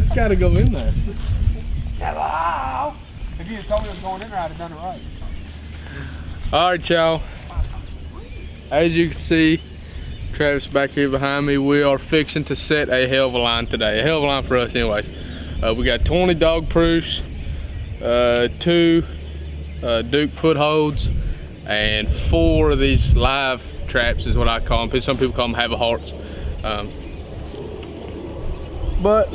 It's got to go in there. Hello. If you had told me it was going in there, I'd have done it right. All right, y'all. As you can see, Travis back here behind me, we are fixing to set a hell of a line today. A hell of a line for us anyways. We got 20 Dogproofs, 2 Duke footholds, and 4 of these live traps is what I call them. Some people call them have-a-hearts. But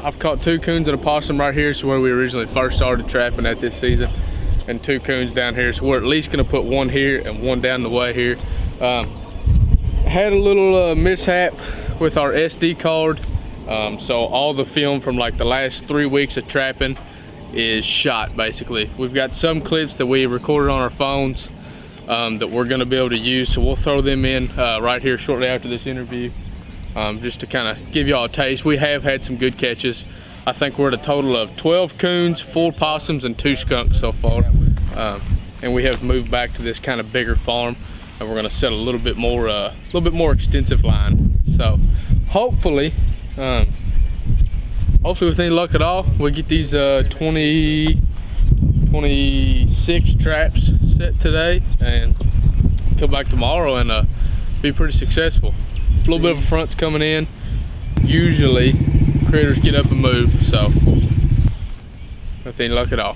I've caught 2 coons and a possum right here. So where we originally first started trapping at this season, and 2 coons down here. So we're at least gonna put 1 here and 1 down the way here. Had a little mishap with our SD card. So all the film from like the last 3 weeks of trapping is shot basically. We've got some clips that we recorded on our phones that we're gonna be able to use. So we'll throw them in right here shortly after this interview. Just to kind of give y'all a taste. We have had some good catches. I think we're at a total of 12 coons, 4 possums, and 2 skunks so far. And we have moved back to this kind of bigger farm, and we're gonna set a little bit more extensive line. So hopefully with any luck at all, we'll get these 26 traps set today and come back tomorrow and be pretty successful. A little bit of a front's coming in. Usually critters get up and move, so with any luck at all.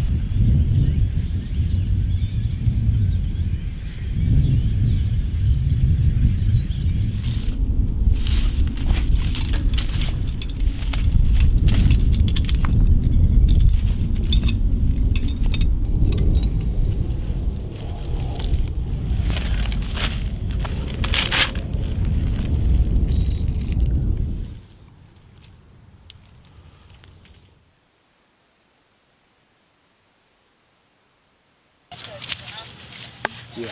Yeah.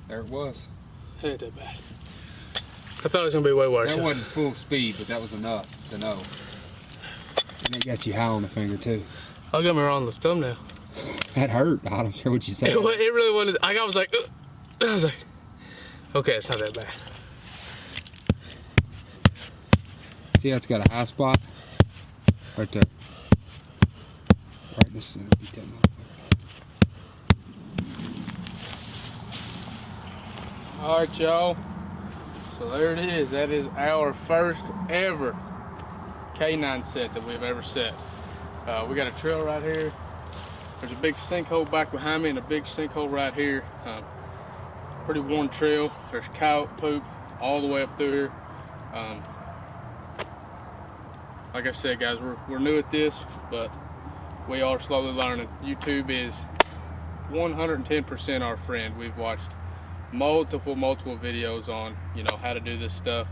There it was. Ain't that bad. I thought it was gonna be way worse. That wasn't full speed, but that was enough to know. And it got you high on the finger too. I got me wrong on the thumbnail. That hurt. I don't care what you say. It really wasn't. I was like, okay, it's not that bad. See how it's got a high spot? Right there. Right in the center. Beat that motherfucker. All right, y'all. So there it is. That is our first ever canine set that we've ever set. We got a trail right here. There's a big sinkhole back behind me and a big sinkhole right here. Pretty worn trail. There's cow poop all the way up through here. Like I said, guys, we're new at this, but we are slowly learning. YouTube is 110% our friend. We've watched multiple videos on, you know, how to do this stuff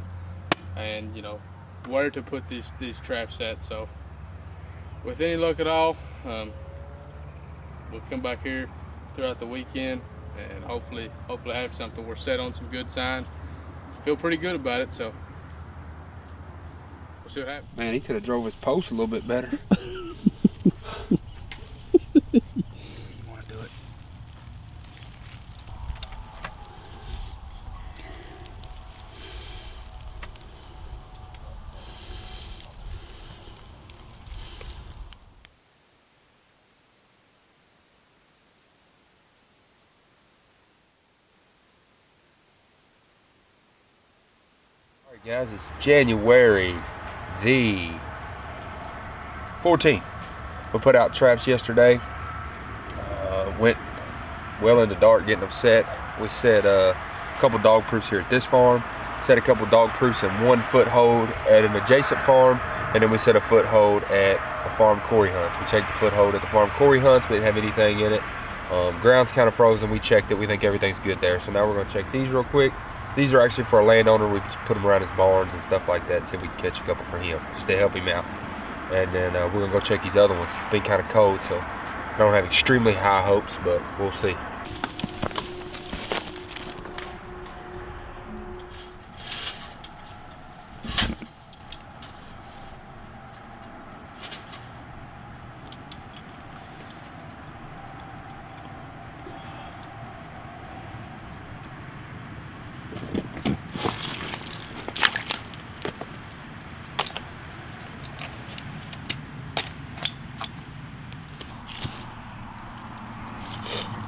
and, you know, where to put these traps at. So with any luck at all, we'll come back here throughout the weekend and hopefully have something. We're set on some good signs. Feel pretty good about it, so we'll see what happens. Man, he could have drove his post a little bit better. Alright guys, it's January the 14th. We put out traps yesterday. Went well into dark getting them set. We set a couple Dogproofs here at this farm. Set a couple Dogproofs and 1 foothold at an adjacent farm. And then we set a foothold at a farm Corey hunts. We checked the foothold at the farm Corey hunts. We didn't have anything in it. Ground's kind of frozen. We checked it. We think everything's good there. So now we're going to check these real quick. These are actually for a landowner. We put them around his barns and stuff like that. See if we can catch a couple for him, just to help him out. And then we're going to go check these other ones. It's been kind of cold, so I don't have extremely high hopes, but we'll see.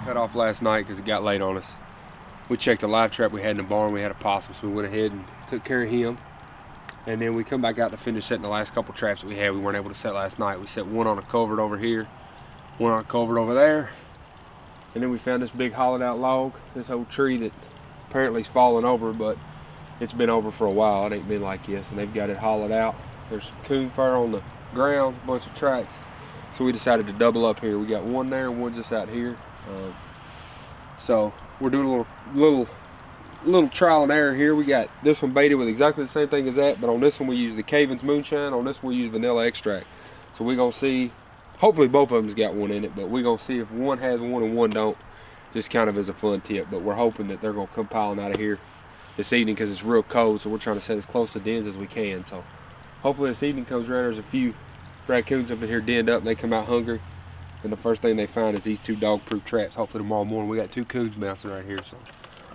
cut off last night because it got late on us. We checked the live trap we had in the barn. We had a possum, so we went ahead and took care of him. And then we come back out to finish setting the last couple traps that we had. We weren't able to set last night. We set one on a culvert over here, one on a culvert over there. And then we found this big hollowed out log, this old tree that apparently is falling over, but it's been over for a while. It ain't been like this, and they've got it hollowed out. There's some coon fur on the ground, a bunch of tracks. So we decided to double up here. We got one there and one just out here. So we're doing a little trial and error here. We got this one baited with exactly the same thing as that, but on this one we use the Caven's moonshine. On this one we use vanilla extract. So we're gonna see, hopefully both of them's got one in it, but we're gonna see if one has one and one don't, just kind of as a fun tip. But we're hoping that they're gonna come piling out of here this evening because it's real cold, so we're trying to set as close to dens as we can. So hopefully this evening comes around, there's a few raccoons up in here denned up and they come out hungry, and the first thing they find is these 2 dog-proof traps. Hopefully tomorrow morning we got 2 coons bouncing right here. So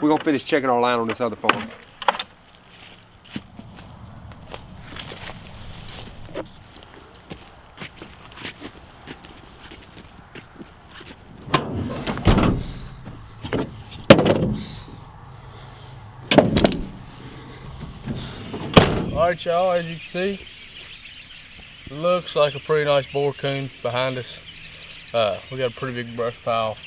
we're gonna finish checking our line on this other farm. Alright y'all, as you can see, looks like a pretty nice boar coon behind us. We got a pretty big brush pile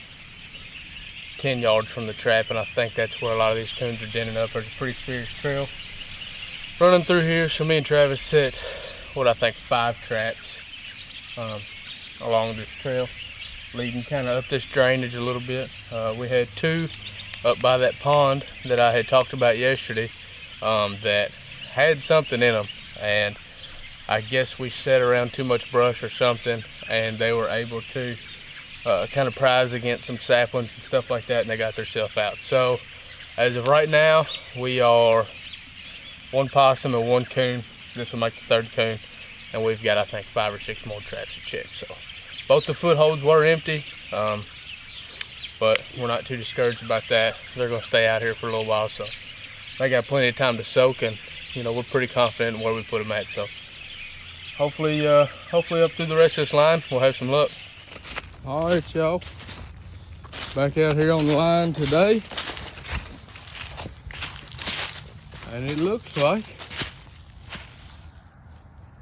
10 yards from the trap, and I think that's where a lot of these coons are denning up. There's a pretty serious trail running through here, so me and Travis set what I think 5 traps along this trail, leading kind of up this drainage a little bit. We had 2 up by that pond that I had talked about yesterday that had something in them, and I guess we set around too much brush or something, and they were able to kind of prize against some saplings and stuff like that, and they got themselves out. So as of right now, we are 1 possum and 1 coon. This will make the 3rd coon, and we've got I think 5 or 6 more traps to check. So both the footholds were empty, but we're not too discouraged about that. They're going to stay out here for a little while, so they got plenty of time to soak, and you know, we're pretty confident in where we put them at. So hopefully up through the rest of this line we'll have some luck. All right y'all, back out here on the line today, and it looks like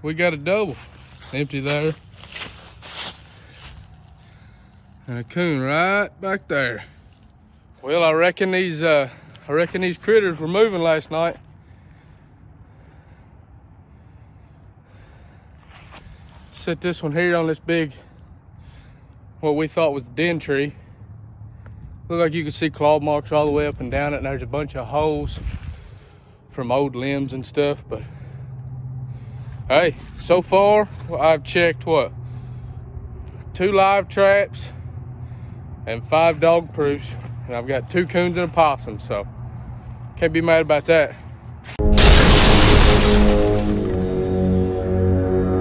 we got a double. Empty there, and a coon right back there. Well, I reckon these critters were moving last night. Set this one here on this big, what we thought was the den tree. Look like you can see claw marks all the way up and down it, and there's a bunch of holes from old limbs and stuff. But hey, so far I've checked what, 2 live traps and 5 dog proofs, and I've got 2 coons and a possum, so can't be mad about that.